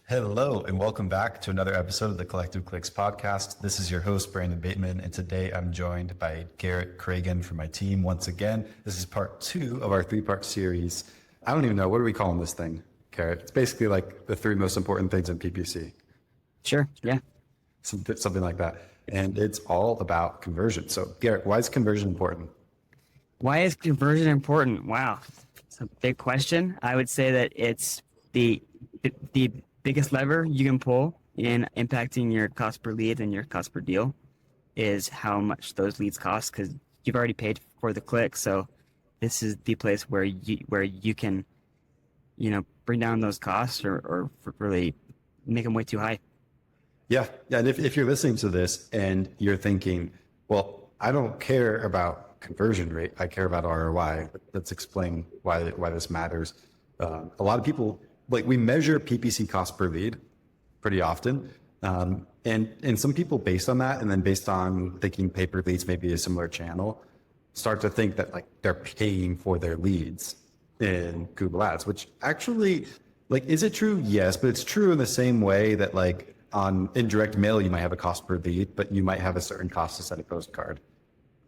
Hello, and welcome back to another episode of the Collective Clicks podcast. This is your host, Brandon Bateman, and today I'm joined by Garrett Cragen from my team once again. This is part 2 of our 3-part series. I don't even know, what are we calling this thing, Garrett? It's basically like the 3 most important things in PPC. Sure, yeah. Something like that. And it's all about conversion. So, Garrett, why is conversion important? Why is conversion important? Wow, it's a big question. I would say that it's the biggest lever you can pull in impacting your cost per lead and your cost per deal is how much those leads cost, because you've already paid for the click. So this is the place where you can, bring down those costs or really make them way too high. Yeah. And if you're listening to this and you're thinking, well, I don't care about conversion rate, I care about ROI. Let's explain why this matters. A lot of people, we measure PPC cost per lead pretty often. And some people based on that, and then based on thinking pay per leads may be a similar channel, start to think that they're paying for their leads in Google Ads, which actually, is it true? Yes, but it's true in the same way that on indirect mail, you might have a cost per lead, but you might have a certain cost to send a postcard.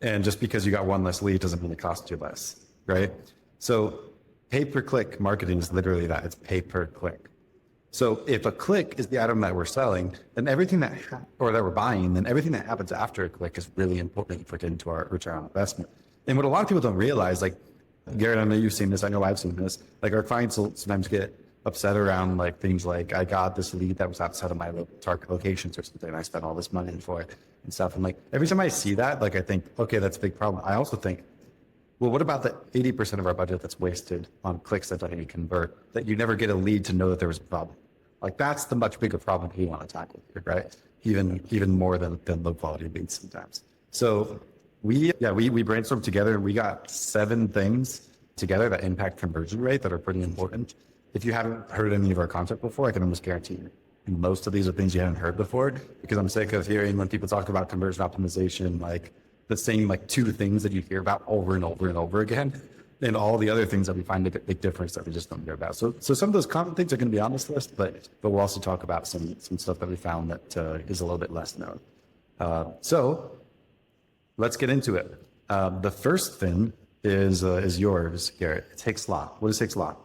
And just because you got one less lead doesn't mean it costs you less, right? So pay per click marketing is literally that. It's pay per click. So if a click is the item that we're selling, then everything that we're buying, then everything that happens after a click is really important for getting to our return on investment. And what a lot of people don't realize, Garrett, I know you've seen this, I know I've seen this, our clients will sometimes get upset around things like, I got this lead that was outside of my target locations or something, and I spent all this money for it and stuff. And every time I see that, I think, okay, that's a big problem. I also think, well, what about the 80% of our budget that's wasted on clicks that don't even convert, that you never get a lead to know that there was a problem? That's the much bigger problem we want to tackle here, right? Even more than low quality leads sometimes. So we brainstormed together and we got 7 things together that impact conversion rate that are pretty important. If you haven't heard any of our content before, I can almost guarantee you most of these are things you haven't heard before, because I'm sick of hearing when people talk about conversion optimization, the same 2 things that you hear about over and over and over again, and all the other things that we find make a big difference that we just don't hear about. So some of those common things are going to be on this list, but we'll also talk about some stuff that we found that is a little bit less known. So let's get into it. The first thing is yours, Garrett. It's Hick's Law. What is Hick's Law?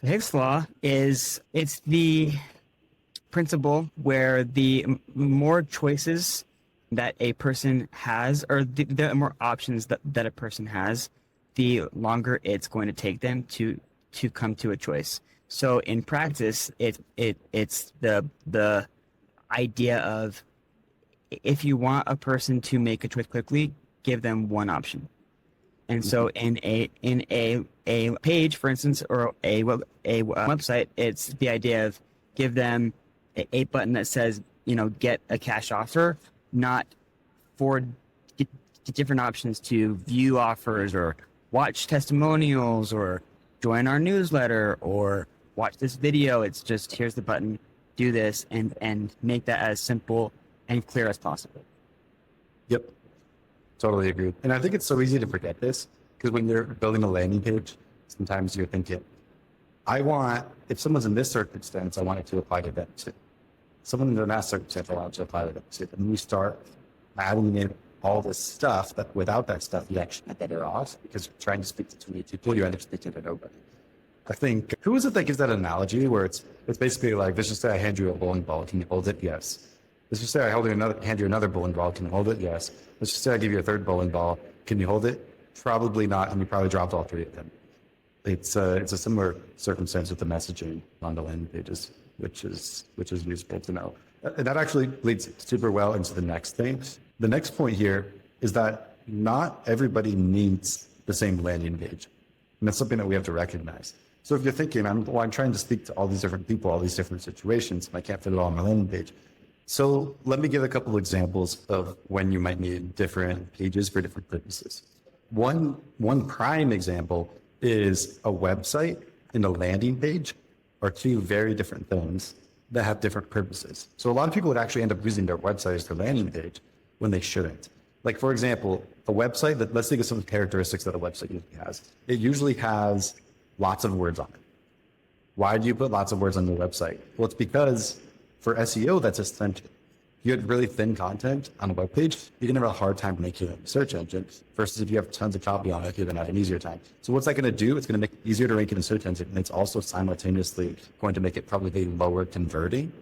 So Hick's Law it's the principle where the more choices that a person has, or the more options that a person has, the longer it's going to take them to come to a choice. So in practice, it's the idea of, if you want a person to make a choice quickly, give them one option. And so in a page, for instance, or a website, it's the idea of give them a button that says, get a cash offer, not 4 different options to view offers or watch testimonials or join our newsletter or watch this video. It's just, here's the button, do this, and make that as simple and clear as possible. Yep. Totally agree. And I think it's so easy to forget this, because when you're building a landing page, sometimes you're thinking, if someone's in this circumstance, I want it to apply to them too. Someone in that circumstance, I want it to apply to them too. And you start adding in all this stuff that without that stuff, you actually get better off, because you're trying to speak to too many people, you end up speaking to nobody. I think, who is it that gives that analogy where it's basically let's just say I hand you a bowling ball, can you hold it? Yes. Let's just say I hand you another bowling ball, can you hold it? Yes. Let's just say I give you a third bowling ball, can you hold it? Probably not, and you probably dropped all 3 of them. It's a similar circumstance with the messaging on the landing pages, which is useful to know. And that actually leads super well into the next thing. The next point here is that not everybody needs the same landing page. And that's something that we have to recognize. So if you're thinking, I'm trying to speak to all these different people, all these different situations, and I can't fit it all on my landing page. So let me give a couple of examples of when you might need different pages for different purposes. One prime example is a website and a landing page are 2 very different things that have different purposes. So a lot of people would actually end up using their website as their landing page when they shouldn't. For example, a website, let's think of some characteristics that a website usually has. It usually has lots of words on it. Why do you put lots of words on your website? Well, it's because for SEO, that's essential. If you had really thin content on a web page, you're going to have a hard time making a search engine versus if you have tons of copy on it, you're going to have an easier time. So what's that going to do? It's going to make it easier to rank in a search engine. And it's also simultaneously going to make it probably lower converting.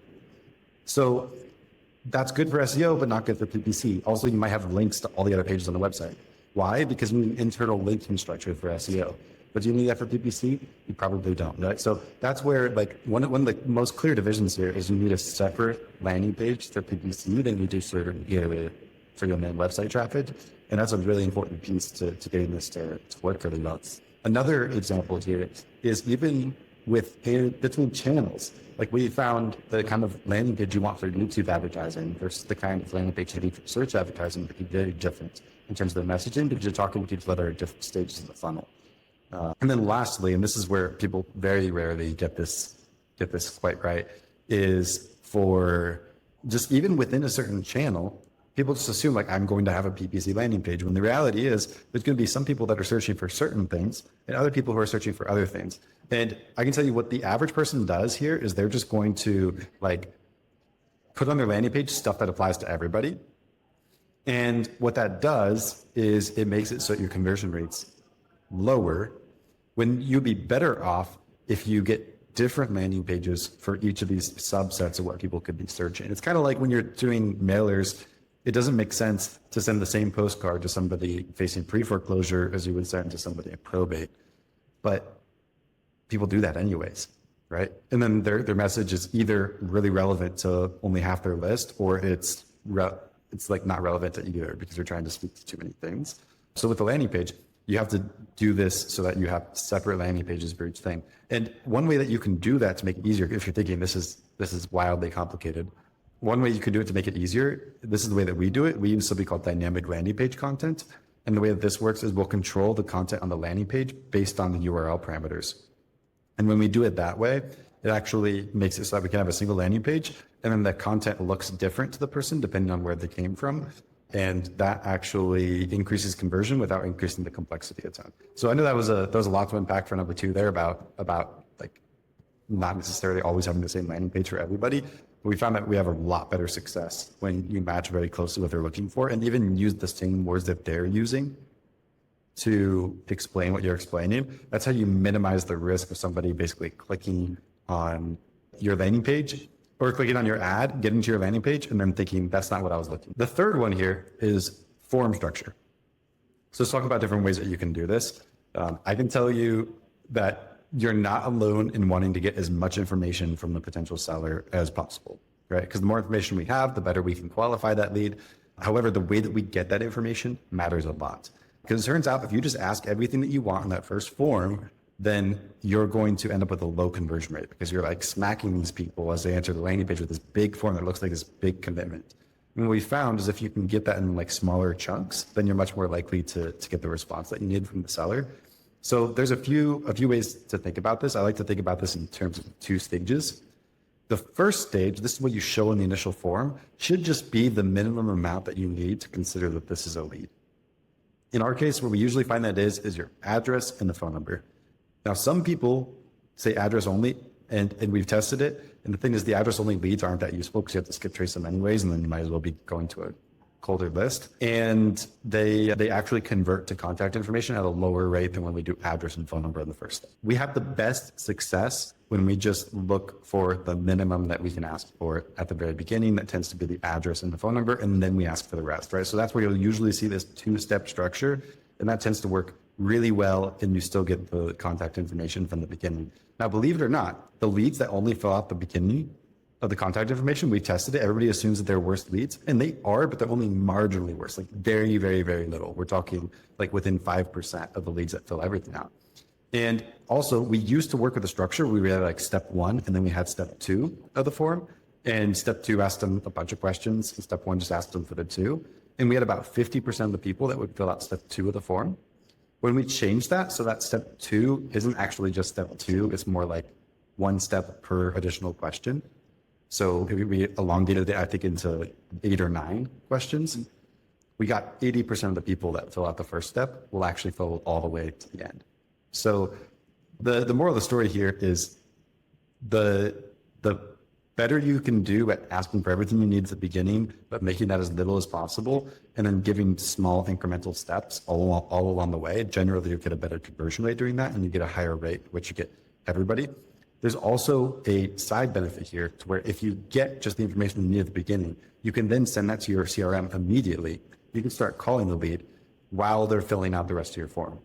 So that's good for SEO, but not good for PPC. Also, you might have links to all the other pages on the website. Why? Because we need an internal linking structure for SEO. But do you need that for PPC? You probably don't, right? So that's where like one of the most clear divisions here is you need a separate landing page for PPC than you do for your main website traffic. And that's a really important piece to getting this to work really well. Another example here is even between channels. Like we found the kind of landing page you want for YouTube advertising versus the kind of landing page you need for search advertising can be very different in terms of the messaging because you're talking to people that are at different stages of the funnel. And then lastly, and this is where people very rarely get this quite right, is for just even within a certain channel, people just assume like I'm going to have a PPC landing page when the reality is there's going to be some people that are searching for certain things and other people who are searching for other things. And I can tell you what the average person does here is they're just going to like put on their landing page stuff that applies to everybody. And what that does is it makes it so your conversion rates lower when you'd be better off if you get different landing pages for each of these subsets of what people could be searching. It's kind of like when you're doing mailers, it doesn't make sense to send the same postcard to somebody facing pre-foreclosure as you would send to somebody in probate. But people do that anyways, right? And then their message is either really relevant to only half their list or it's like not relevant to either because you're trying to speak to too many things. So with the landing page, you have to do this so that you have separate landing pages for each thing. And one way that you can do that to make it easier, if you're thinking this is wildly complicated, one way you can do it to make it easier, this is the way that we do it. We use something called dynamic landing page content. And the way that this works is we'll control the content on the landing page based on the URL parameters. And when we do it that way, it actually makes it so that we can have a single landing page and then the content looks different to the person depending on where they came from. And that actually increases conversion without increasing the complexity a ton. So I know that was a lot to unpack for number 2 there about like not necessarily always having the same landing page for everybody. But we found that we have a lot better success when you match very closely what they're looking for and even use the same words that they're using to explain what you're explaining. That's how you minimize the risk of somebody basically clicking on your landing page or clicking on your ad, getting to your landing page, and then thinking, that's not what I was looking for. The third one here is form structure. So let's talk about different ways that you can do this. I can tell you that you're not alone in wanting to get as much information from the potential seller as possible, right? Because the more information we have, the better we can qualify that lead. However, the way that we get that information matters a lot. Because it turns out if you just ask everything that you want in that first form, then you're going to end up with a low conversion rate because you're like smacking these people as they enter the landing page with this big form that looks like this big commitment. And what we found is if you can get that in like smaller chunks, then you're much more likely to get the response that you need from the seller. So there's a few ways to think about this. I like to think about this in terms of 2 stages. The first stage, this is what you show in the initial form, should just be the minimum amount that you need to consider that this is a lead. In our case, what we usually find that is your address and the phone number. Now, some people say address only, and we've tested it. And the thing is, the address only leads aren't that useful because you have to skip trace them anyways, and then you might as well be going to a colder list. And they actually convert to contact information at a lower rate than when we do address and phone number in the first step. We have the best success when we just look for the minimum that we can ask for at the very beginning. That tends to be the address and the phone number, and then we ask for the rest, right? So that's where you'll usually see this 2-step structure, and that tends to work really well, and you still get the contact information from the beginning. Now, believe it or not, the leads that only fill out the beginning of the contact information, we tested it. Everybody assumes that they're worse leads, and they are, but they're only marginally worse, like very, very, very little. We're talking like within 5% of the leads that fill everything out. And also, we used to work with a structure where we had like step 1, and then we had step 2 of the form. And step 2 asked them a bunch of questions, and step 1 just asked them for the 2. And we had about 50% of the people that would fill out step 2 of the form. When we changed that, so that step 2 isn't actually just step 2, it's more like 1 step per additional question. So we elongated it, I think, into 8 or 9 questions. We got 80% of the people that fill out the first step will actually fill all the way to the end. So the moral of the story here is the better you can do at asking for everything you need at the beginning, but making that as little as possible, and then giving small incremental steps all along the way, generally you get a better conversion rate doing that, and you get a higher rate, which you get everybody. There's also a side benefit here to where if you get just the information you need at the beginning, you can then send that to your CRM immediately. You can start calling the lead while they're filling out the rest of your form.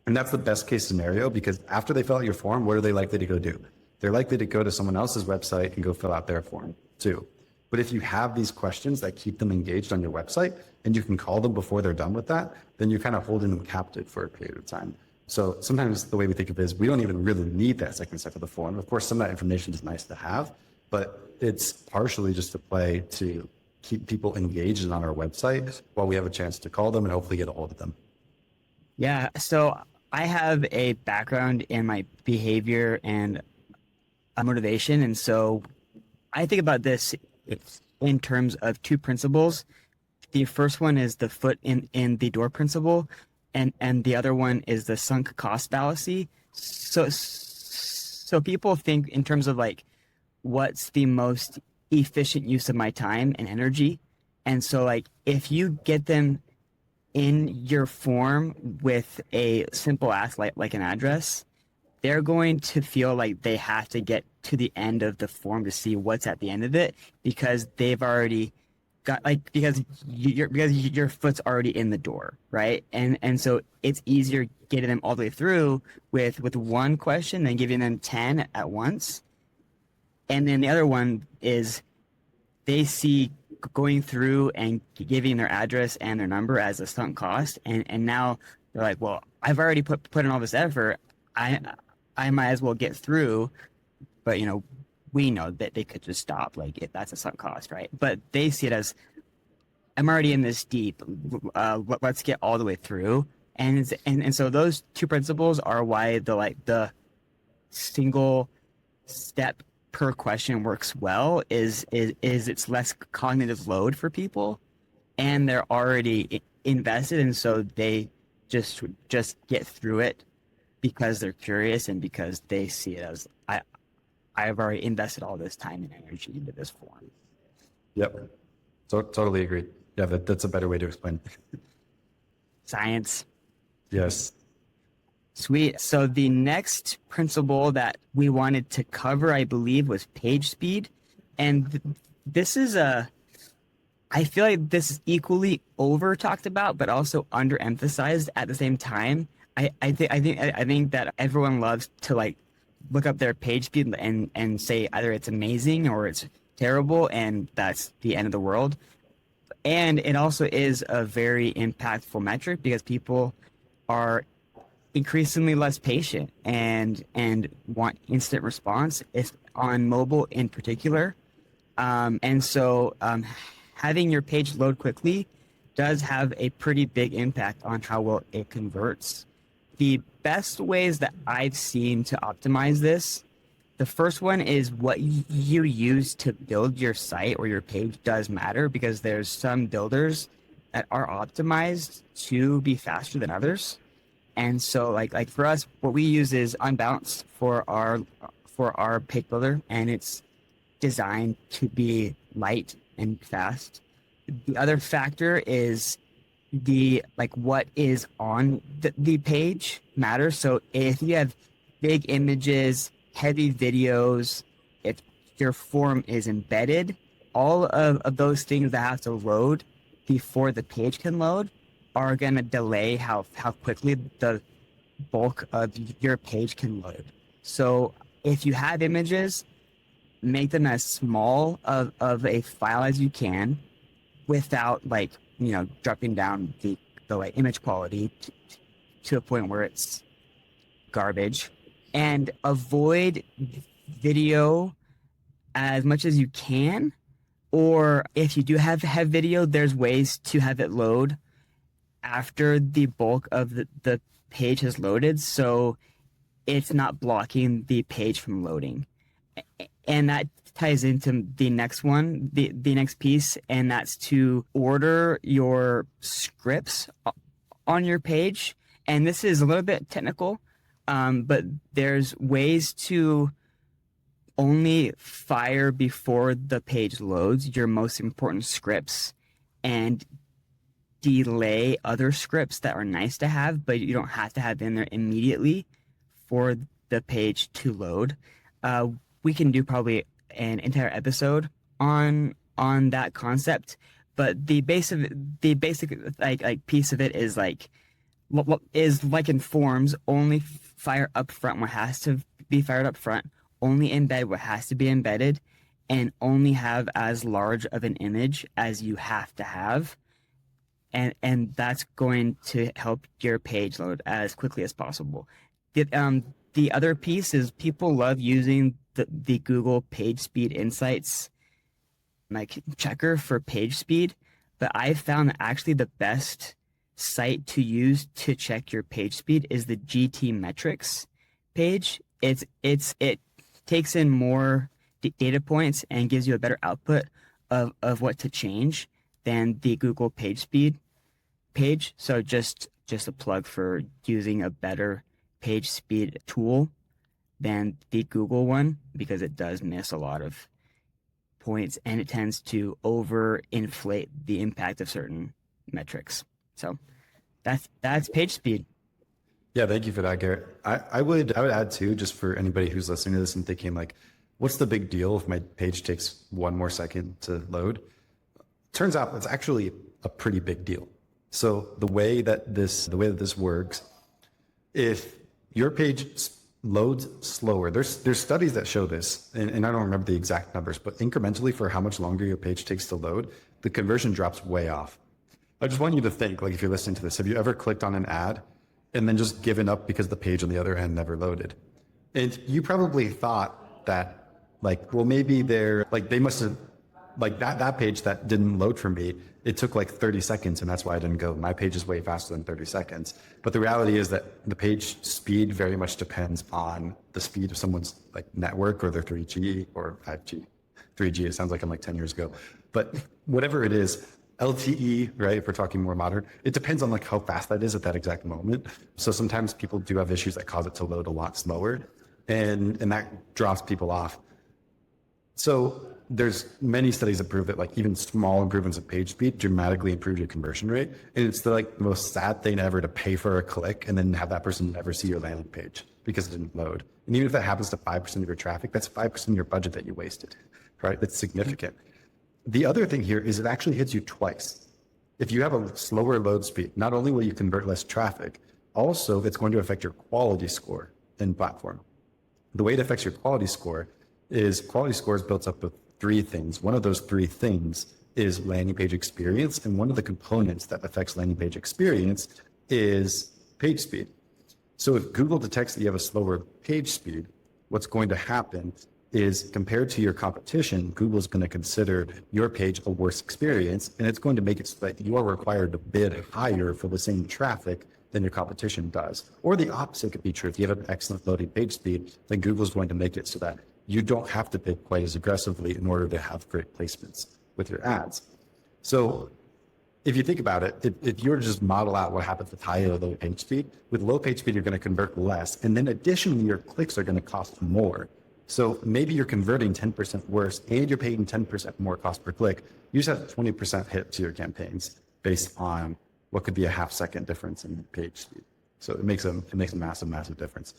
And that's the best case scenario, because after they fill out your form, what are they likely to go do? They're likely to go to someone else's website and go fill out their form too. But if you have these questions that keep them engaged on your website and you can call them before they're done with that, then you're kind of holding them captive for a period of time. So sometimes the way we think of it is we don't even really need that second step of the form. Of course, some of that information is nice to have, but it's partially just a play to keep people engaged on our website while we have a chance to call them and hopefully get a hold of them. Yeah. So I have a background in my behavior and motivation. And so I think about this in terms of two principles. The first one is the foot in the door principle, and the other one is the sunk cost fallacy. So people think in terms of like, what's the most efficient use of my time and energy? And so like, if you get them in your form with a simple ask like an address, they're going to feel like they have to get to the end of the form to see what's at the end of it, because they've already got because your foot's already in the door, right? And so it's easier getting them all the way through with one question than giving them 10 at once. And then the other one is they see going through and giving their address and their number as a sunk cost, and now they're like, well, I've already put in all this effort. I might as well get through, but we know that they could just stop, like, if that's a sunk cost, right? But they see it as, I'm already in this deep. Let's get all the way through, and so those two principles are why the single step per question works well. Is it's less cognitive load for people, and they're already invested, and so they just get through it because they're curious and because they see it as I've already invested all this time and energy into this form. Yep. Totally agree. Yeah, that's a better way to explain. Science. Yes. Sweet. So the next principle that we wanted to cover, I believe, was page speed. And this is I feel like this is equally over talked about, but also underemphasized at the same time. I think that everyone loves to like look up their page speed and say either it's amazing or it's terrible, and that's the end of the world. And it also is a very impactful metric because people are increasingly less patient and want instant response, if on mobile in particular. And so having your page load quickly does have a pretty big impact on how well it converts. The best ways that I've seen to optimize this, the first one is what you use to build your site or your page does matter, because there's some builders that are optimized to be faster than others. And so like for us, what we use is Unbalanced for our page builder, and it's designed to be light and fast. The other factor is what is on the page matters. So if you have big images, heavy videos, if your form is embedded, all of those things that have to load before the page can load are going to delay how quickly the bulk of your page can load. So if you have images, make them as small of a file as you can without dropping down the image quality to a point where it's garbage, and avoid video as much as you can. Or if you do have video, there's ways to have it load after the bulk of the page has loaded, so it's not blocking the page from loading. And that ties into the next one, the next piece, and that's to order your scripts on your page. And this is a little bit technical, but there's ways to only fire before the page loads your most important scripts and delay other scripts that are nice to have, but you don't have to have in there immediately for the page to load. We can do probably an entire episode on that concept, but the basic like piece of it is like what is like in forms, only fire up front what has to be fired up front, only embed what has to be embedded, and only have as large of an image as you have to have. And that's going to help your page load as quickly as possible. The other piece is people love using the Google Page Speed Insights like checker for page speed, but I've found that actually the best site to use to check your page speed is the GT metrics page. It takes in more data points and gives you a better output of what to change than the Google page speed page. So just a plug for using a better page speed tool than the Google one, because it does miss a lot of points and it tends to overinflate the impact of certain metrics. So that's page speed. Yeah, thank you for that, Garrett. I would add too, just for anybody who's listening to this and thinking like, what's the big deal if my page takes 1 more second to load? Turns out it's actually a pretty big deal. So the way that this works, if your page loads slower, there's studies that show this, and I don't remember the exact numbers, but incrementally for how much longer your page takes to load, the conversion drops way off. I just want you to think, like if you're listening to this, have you ever clicked on an ad and then just given up because the page on the other end never loaded? And you probably thought that, like, well, maybe they must have, like that page that didn't load for me, it took like 30 seconds and that's why I didn't go. My page is way faster than 30 seconds. But the reality is that the page speed very much depends on the speed of someone's like network or their 3G or 5G. 3G, it sounds like I'm like 10 years ago. But whatever it is, LTE, right? If we're talking more modern, it depends on like how fast that is at that exact moment. So sometimes people do have issues that cause it to load a lot slower, and that drops people off. So there's many studies that prove that like even small improvements of page speed dramatically improve your conversion rate. And it's the most sad thing ever to pay for a click and then have that person never see your landing page because it didn't load. And even if that happens to 5% of your traffic, that's 5% of your budget that you wasted, right? That's significant. The other thing here is it actually hits you twice. If you have a slower load speed, not only will you convert less traffic, also it's going to affect your quality score in platform. The way it affects your quality score is built up of 3 things. One of those 3 things is landing page experience. And one of the components that affects landing page experience is page speed. So if Google detects that you have a slower page speed, what's going to happen is compared to your competition, Google is going to consider your page a worse experience, and it's going to make it so that you are required to bid higher for the same traffic than your competition does. Or the opposite could be true. If you have an excellent loading page speed, then Google is going to make it so that you don't have to bid quite as aggressively in order to have great placements with your ads. So if you think about it, if you were to just model out what happens with high or low page speed, with low page speed, you're going to convert less. And then additionally, your clicks are going to cost more. So maybe you're converting 10% worse and you're paying 10% more cost per click. You just have a 20% hit to your campaigns based on what could be a half-second difference in page speed. So it makes a massive, massive difference.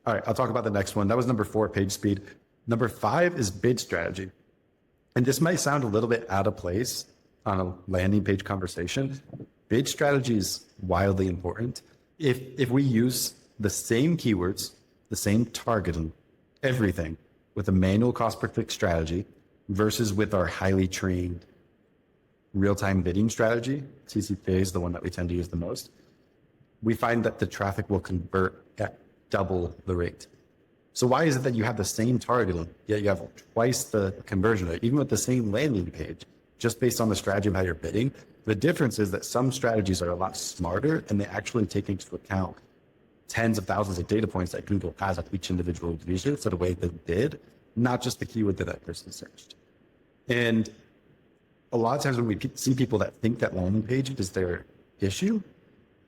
All right, I'll talk about the next one. That was number 4, page speed. Number 5 is bid strategy. And this might sound a little bit out of place on a landing page conversation. Bid strategy is wildly important. If we use the same keywords, the same targeting, everything with a manual cost per click strategy versus with our highly trained real-time bidding strategy, CCPA is the one that we tend to use the most, we find that the traffic will convert at double the rate. So why is it that you have the same targeting, yet you have twice the conversion rate, even with the same landing page, just based on the strategy of how you're bidding? The difference is that some strategies are a lot smarter and they actually take into account tens of thousands of data points that Google has of each individual user for the way they bid, not just the keyword that person searched. And a lot of times when we see people that think that landing page is their issue,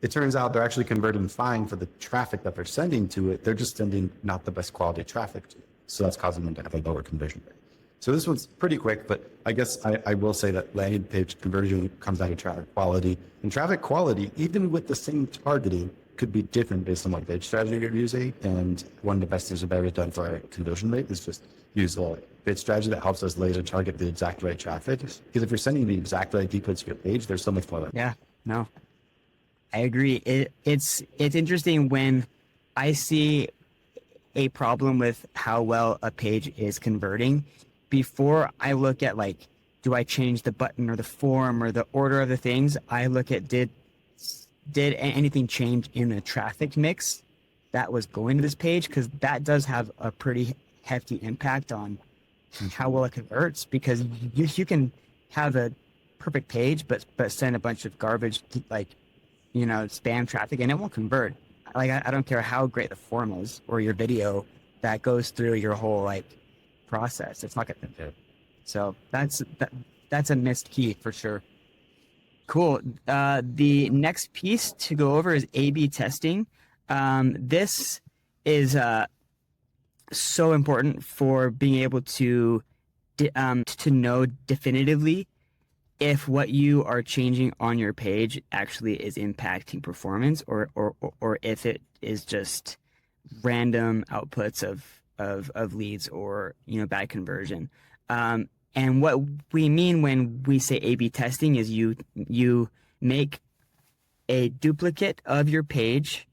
it turns out they're actually converting fine for the traffic that they're sending to it. They're just sending not the best quality traffic to it. So that's causing them to have a lower conversion rate. So this one's pretty quick, but I guess I will say that landing page conversion comes down to traffic quality. And traffic quality, even with the same targeting, could be different based on what page strategy you're using. And one of the best things I've ever done for our conversion rate is just use a page strategy that helps us later target the exact right traffic. Because if you're sending the exact right inputs to your page, there's so much more. Yeah, no, I agree. It's interesting when I see a problem with how well a page is converting. Before I look at like, do I change the button or the form or the order of the things? I look at did anything change in the traffic mix that was going to this page? Because that does have a pretty hefty impact on how well it converts. Because you can have a perfect page, but send a bunch of garbage like spam traffic, and it won't convert. Like I don't care how great the form is or your video that goes through your whole like process. It's not going to convert. So that's a missed key for sure. Cool. The next piece to go over is A/B testing. This is so important for being able to know definitively if what you are changing on your page actually is impacting performance, or if it is just random outputs of leads or bad conversion. And what we mean when we say A/B testing is you make a duplicate of your page,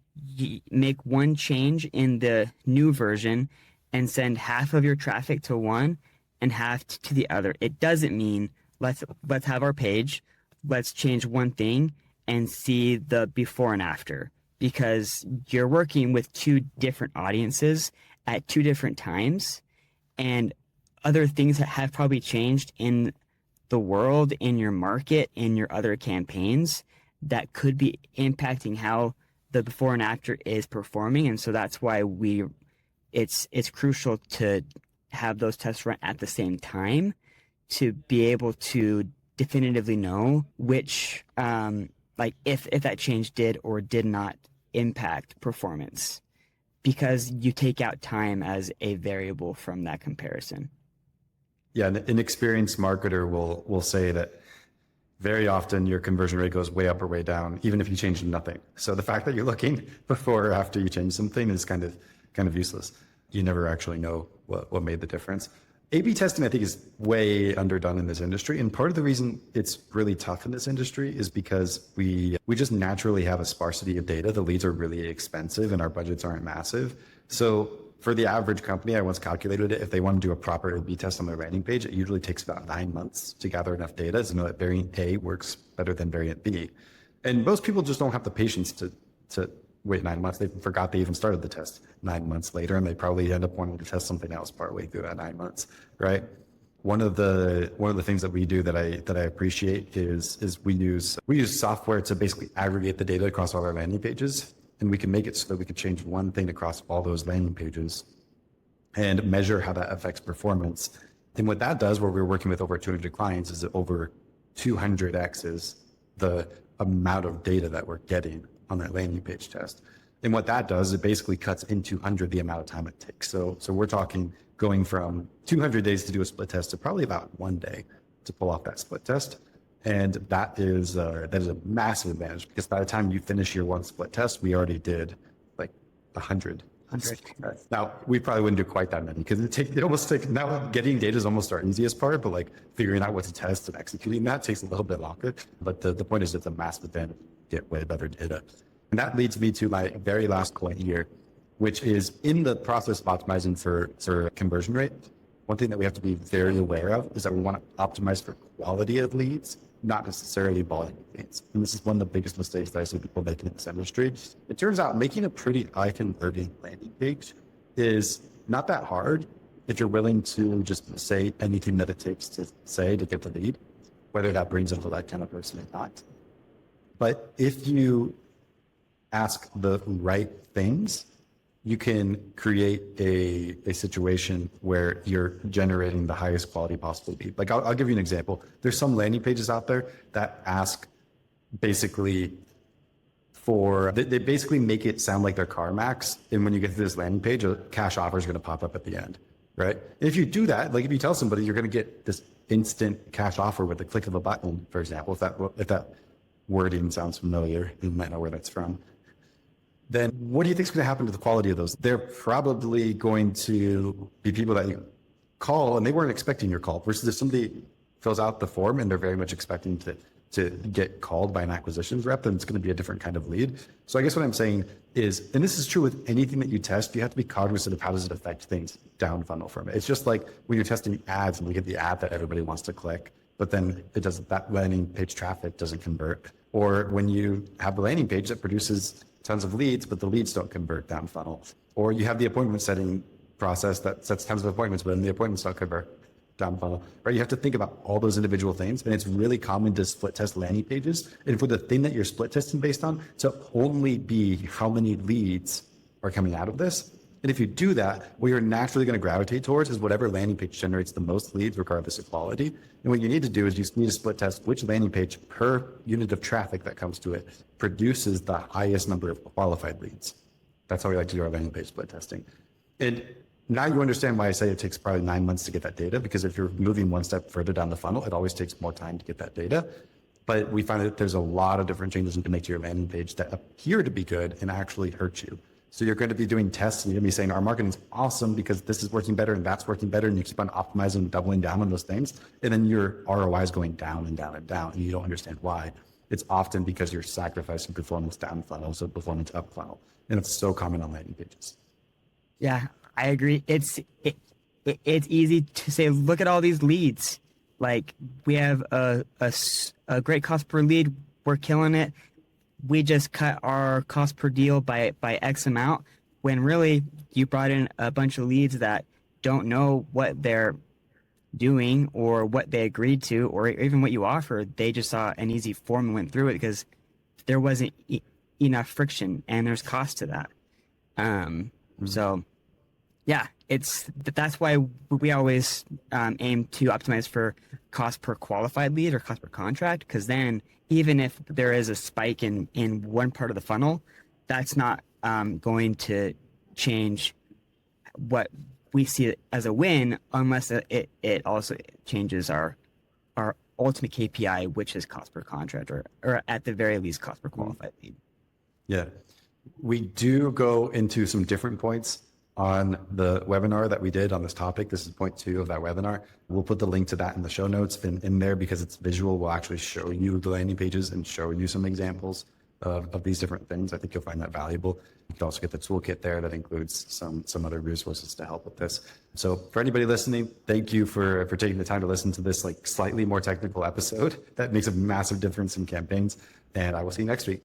make one change in the new version, and send half of your traffic to one and half to the other. It doesn't mean let's have our page, let's change one thing and see the before and after, because you're working with two different audiences at two different times, and other things that have probably changed in the world, in your market, in your other campaigns that could be impacting how the before and after is performing. And so that's why it's crucial to have those tests run at the same time to be able to definitively know which, if that change did or did not impact performance, because you take out time as a variable from that comparison. Yeah, an experienced marketer will say that very often your conversion rate goes way up or way down, even if you change nothing. So the fact that you're looking before or after you change something is kind of useless. You never actually know what made the difference. A/B testing, I think, is way underdone in this industry. And part of the reason it's really tough in this industry is because we just naturally have a sparsity of data. The leads are really expensive and our budgets aren't massive. So for the average company, I once calculated it, if they want to do a proper A/B test on their landing page, it usually takes about 9 months to gather enough data to know that variant A works better than variant B. And most people just don't have the patience to wait 9 months. They forgot they even started the test 9 months later, and they probably end up wanting to test something else partway through that 9 months, right? One of the things that we do that I appreciate is we use software to basically aggregate the data across all our landing pages, and we can make it so that we can change one thing across all those landing pages and measure how that affects performance. And what that does, where we're working with over 200 clients, is that over 200x's the amount of data that we're getting on that landing page test. And what that does, it basically cuts in 200 the amount of time it takes. So we're talking going from 200 days to do a split test to probably about 1 day to pull off that split test. And that is a massive advantage, because by the time you finish your one split test, we already did like 100. Now, we probably wouldn't do quite that many, because now getting data is almost our easiest part, but like figuring out what to test and executing that takes a little bit longer. But the point is, it's a massive advantage to get way better data. And that leads me to my very last point here, which is in the process of optimizing for conversion rate. One thing that we have to be very aware of is that we want to optimize for quality of leads, not necessarily volume of leads. And this is one of the biggest mistakes that I see people making in this industry. It turns out making a pretty high converting landing page is not that hard if you're willing to just say anything that it takes to say to get the lead, whether that brings up the right kind of person or not. But if you ask the right things, you can create a situation where you're generating the highest quality possible lead. Like I'll give you an example. There's some landing pages out there that ask basically they basically make it sound like they're CarMax. And when you get to this landing page, a cash offer is going to pop up at the end. right? If you do that, like if you tell somebody you're going to get this instant cash offer with the click of a button, for example, if that wording sounds familiar, you might know where that's from. Then what do you think is going to happen to the quality of those? They're probably going to be people that you call and they weren't expecting your call, versus if somebody fills out the form and they're very much expecting to get called by an acquisitions rep, then it's going to be a different kind of lead. So I guess what I'm saying is, and this is true with anything that you test, you have to be cognizant of how does it affect things down funnel from it. It's just like when you're testing ads and you get the ad that everybody wants to click, but then it doesn't, that landing page traffic doesn't convert. Or when you have the landing page that produces tons of leads, but the leads don't convert down funnel. Or you have the appointment setting process that sets tons of appointments, but then the appointments don't convert down funnel, right? You have to think about all those individual things. And it's really common to split test landing pages. And for the thing that you're split testing based on to only be how many leads are coming out of this. And if you do that, what you're naturally going to gravitate towards is whatever landing page generates the most leads, regardless of quality. And what you need to do is you need to split test which landing page per unit of traffic that comes to it produces the highest number of qualified leads. That's how we like to do our landing page split testing. And now you understand why I say it takes probably 9 months to get that data, because if you're moving one step further down the funnel, it always takes more time to get that data. But we find that there's a lot of different changes you can make to your landing page that appear to be good and actually hurt you. So you're going to be doing tests and you're going to be saying our marketing is awesome because this is working better and that's working better, and you keep on optimizing and doubling down on those things. And then your ROI is going down and down and down, and you don't understand why. It's often because you're sacrificing performance down funnel, so performance up funnel. And it's so common on landing pages. Yeah, I agree. It's easy to say, look at all these leads. Like, we have a great cost per lead. We're killing it. We just cut our cost per deal by X amount, when really you brought in a bunch of leads that don't know what they're doing or what they agreed to, or even what you offered. They just saw an easy form and went through it because there wasn't enough friction, and there's cost to that. So yeah, that's why we always aim to optimize for cost per qualified lead or cost per contract, because then even if there is a spike in one part of the funnel, that's not going to change what we see as a win, unless it also changes our ultimate KPI, which is cost per contract, or at the very least cost per qualified lead. Yeah, we do go into some different points on the webinar that we did on this topic. This is point 2 of that webinar. We'll put the link to that in the show notes in there, because it's visual. We'll actually show you the landing pages and show you some examples of these different things. I think you'll find that valuable. You can also get the toolkit there that includes some other resources to help with this. So for anybody listening, thank you for taking the time to listen to this like slightly more technical episode that makes a massive difference in campaigns. And I will see you next week.